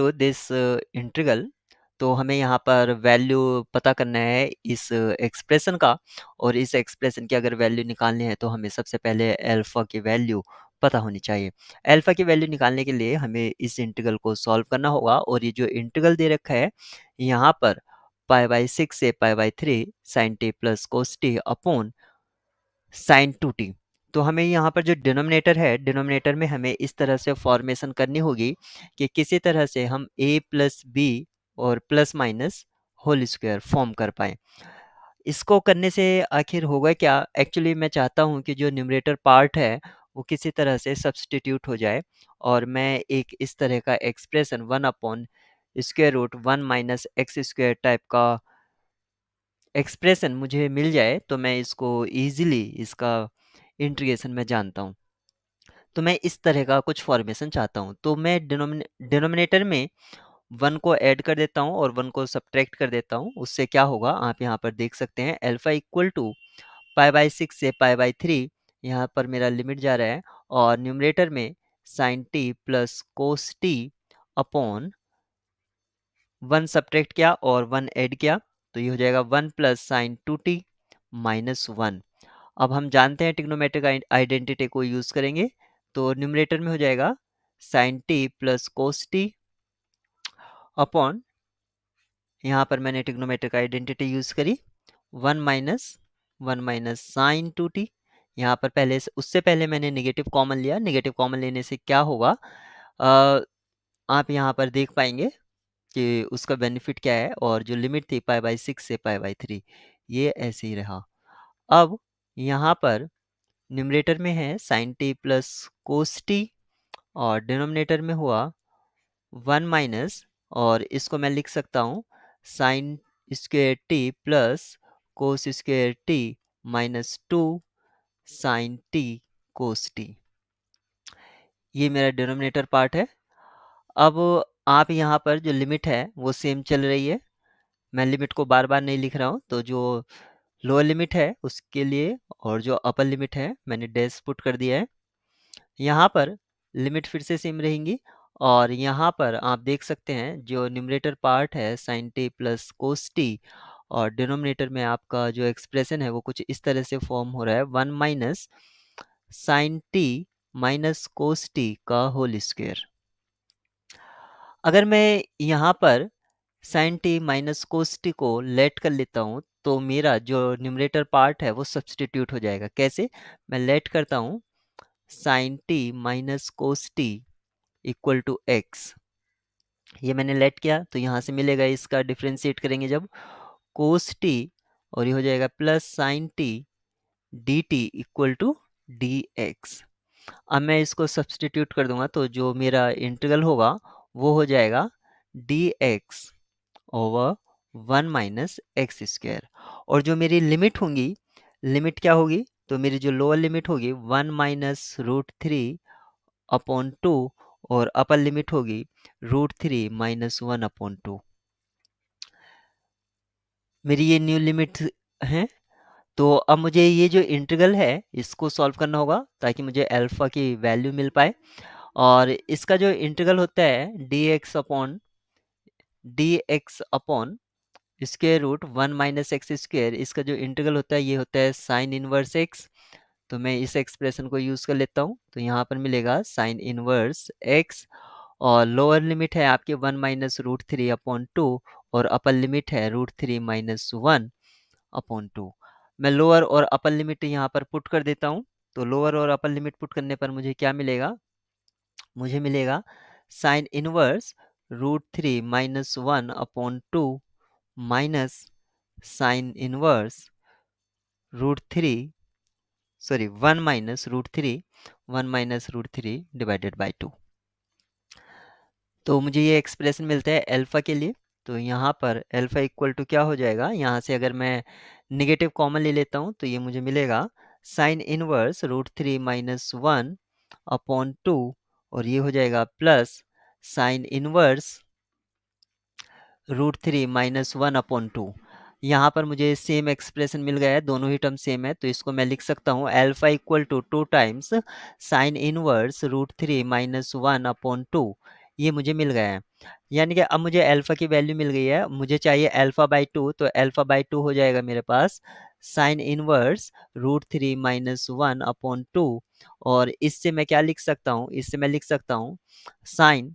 तो this integral, तो हमें यहाँ पर वैल्यू पता करना है इस एक्सप्रेशन का, और इस एक्सप्रेशन की अगर वैल्यू निकालनी है तो हमें सबसे पहले अल्फा की वैल्यू पता होनी चाहिए। अल्फा की वैल्यू निकालने के लिए हमें इस इंटीग्रल को सॉल्व करना होगा, और ये जो इंटीग्रल दे रखा है यहाँ पर π/6 से π/3 sin t plus cos t upon sin 2t। तो हमें यहाँ पर जो डिनोमिनेटर है, डिनोमिनेटर में हमें इस तरह से फॉर्मेशन करनी होगी कि किसी तरह से हम a प्लस बी और plus minus whole square form कर पाए। इसको करने से आखिर होगा क्या, एक्चुअली मैं चाहता हूँ कि जो न्यूमरेटर पार्ट है वो किसी तरह से सब्सटीट्यूट हो जाए, और मैं एक इस तरह का एक्सप्रेशन 1/√1 - x² टाइप का एक्सप्रेशन मुझे मिल जाए, तो मैं इसको इजीली इसका इंटीग्रेशन में जानता हूँ। तो मैं इस तरह का कुछ फॉर्मेशन चाहता हूँ, तो मैं डिनोमिनेटर में 1 को ऐड कर देता हूँ और 1 को सब्ट्रैक्ट कर देता हूँ। उससे क्या होगा आप यहाँ पर देख सकते हैं, अल्फा इक्वल टू π/6 से π/3, यहाँ पर मेरा लिमिट जा रहा है, और न्यूमरेटर में sin t plus cos t upon 1 subtract किया और 1 ऐड किया, तो ये हो जाएगा 1 प्लस साइन 2t माइनस 1। अब हम जानते हैं ट्रिग्नोमेट्रिक आइडेंटिटी को यूज करेंगे, तो न्यूमरेटर में हो जाएगा sine t plus cos t upon, यहाँ पर मैंने ट्रिग्नोमेट्रिक आइडेंटिटी यूज करी 1 माइनस साइन 2t। यहाँ पर पहले से, उससे पहले मैंने नेगेटिव कॉमन लिया, नेगेटिव कॉमन लेने से क्या होगा, आप यहाँ पर देख पाएंगे कि उसका बेनिफिट क्या है, और जो लिमिट थी π/6 से π/3 ये ऐसे ही रहा। अब यहाँ पर न्यूमरेटर में है sin t plus cos t, और डिनोमिनेटर में हुआ 1 माइनस, और इसको मैं लिख सकता हूँ sin square t plus cos square t minus 2 sin t कोस t। ये मेरा डिनोमिनेटर पार्ट है। अब आप यहाँ पर जो लिमिट है वो सेम चल रही है, मैं लिमिट को बार बार नहीं लिख रहा हूँ, तो जो लोअर लिमिट है उसके लिए और जो अपर लिमिट है मैंने डैश पुट कर दिया है। यहाँ पर लिमिट फिर से सेम रहेंगी, और यहाँ पर आप देख सकते हैं जो न्यूमरेटर पार्ट है sin t plus cos t, और डिनोमिनेटर में आपका जो एक्सप्रेशन है वो कुछ इस तरह से फॉर्म हो रहा है 1 minus sine t minus cos t का होल स्क्वायर। अगर मैं यहाँ पर sine t minus cos t को लेट कर लेता हूँ, तो मेरा जो न्यूमरेटर पार्ट है वो सब्सटीट्यूट हो जाएगा। कैसे, मैं लेट करता हूँ sine t minus cos t equal to x, ये मैंने लेट किया, तो यहाँ से मिलेगा, इसका डिफ्रेंशिएट करेंगे जब कोस टी, और ये हो जाएगा plus sine t d t equal to d x. अब मैं इसको सब्सटीट्यूट कर दूंगा, तो जो मेरा इंटीग्रल होगा वो हो जाएगा D x over 1 minus x square, और जो मेरी लिमिट होंगी, लिमिट क्या होगी, तो मेरी जो लोअर लिमिट होगी 1 - √3 अपॉन 2, और अपर लिमिट होगी √3 - 1 अपॉन 2। मेरी ये न्यू लिमिट है। तो अब मुझे ये जो इंटीग्रल है इसको सॉल्व करना होगा ताकि मुझे अल्फा की वैल्यू मिल पाए, और इसका जो इंटीग्रल होता है d x upon square root 1 minus x square, इसका जो इंटीग्रल होता है ये होता है साइन इनवर्स एक्स। तो मैं इस एक्सप्रेशन को यूज कर लेता हूँ, तो यहाँ पर मिलेगा साइन इनवर्स एक्स, और लोअर लिमिट है आपके 1 - √3 अपॉन 2, और अपर लिमिट है √3 - 1 अपॉन 2। मैं लोअर और अपर लिमिट यहाँ पर पुट कर देता हूँ, तो लोअर और अपर लिमिट पुट करने पर मुझे क्या मिलेगा, मुझे मिलेगा sign inverse √3 - 1 upon 2 minus sign inverse √3, sorry 1 - √3 divided by 2। तो मुझे ये एक्सप्रेशन मिलता है अल्फा के लिए। तो यहाँ पर अल्फा इक्वल टू क्या हो जाएगा, यहाँ से अगर मैं निगेटिव कॉमन ले लेता हूँ तो ये मुझे मिलेगा साइन इनवर्स √3 - 1 अपॉन 2, और ये हो जाएगा प्लस साइन इनवर्स √3 - 1 अपॉन 2। यहाँ पर मुझे सेम एक्सप्रेशन मिल गया है, दोनों ही टर्म सेम है, तो इसको मैं लिख सकता हूँ alpha equal to 2 times sine inverse √3 - 1 upon 2। ये मुझे मिल गया है। यानी कि अब मुझे अल्फ़ा की वैल्यू मिल गई है, मुझे चाहिए अल्फ़ा बाई 2, तो अल्फ़ा बाई 2 हो जाएगा मेरे पास साइन इनवर्स √3 माइनस 1 अपॉन 2। और इससे मैं क्या लिख सकता हूँ, इससे मैं लिख सकता हूँ sine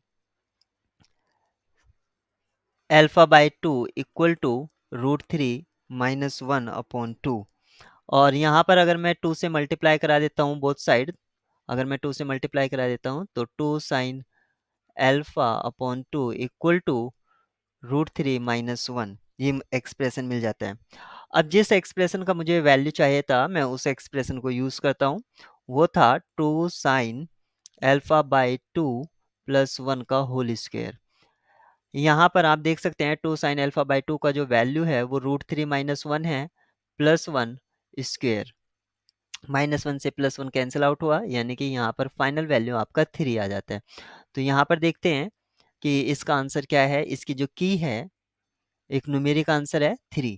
alpha by 2 equal to √3 minus 1 upon 2। और यहाँ पर अगर मैं 2 से मल्टीप्लाई करा देता हूँ बोथ साइड, अगर मैं 2 से मल्टीप्लाई करा देता हूँ तो 2 sine alpha upon 2 equal to √3 minus 1, ये एक्सप्रेशन मिल जाता है। अब जिस एक्सप्रेशन का मुझे वैल्यू चाहिए था, मैं उस एक्सप्रेशन को यूज़ करता हूँ। वो था 2 साइन अल्फ़ा बाई 2 प्लस 1 का होल स्क्वायर। यहाँ पर आप देख सकते हैं 2 साइन अल्फ़ा बाई 2 का जो वैल्यू है वो √3 माइनस 1 है प्लस 1 स्क्वायर। माइनस 1 से प्लस 1 कैंसिल आउट हुआ, यानी कि यहाँ पर फाइनल वैल्यू आपका 3 आ जाता है। तो यहाँ पर देखते हैं कि इसका आंसर क्या है। इसकी जो की है, एक न्यूमेरिक आंसर है 3।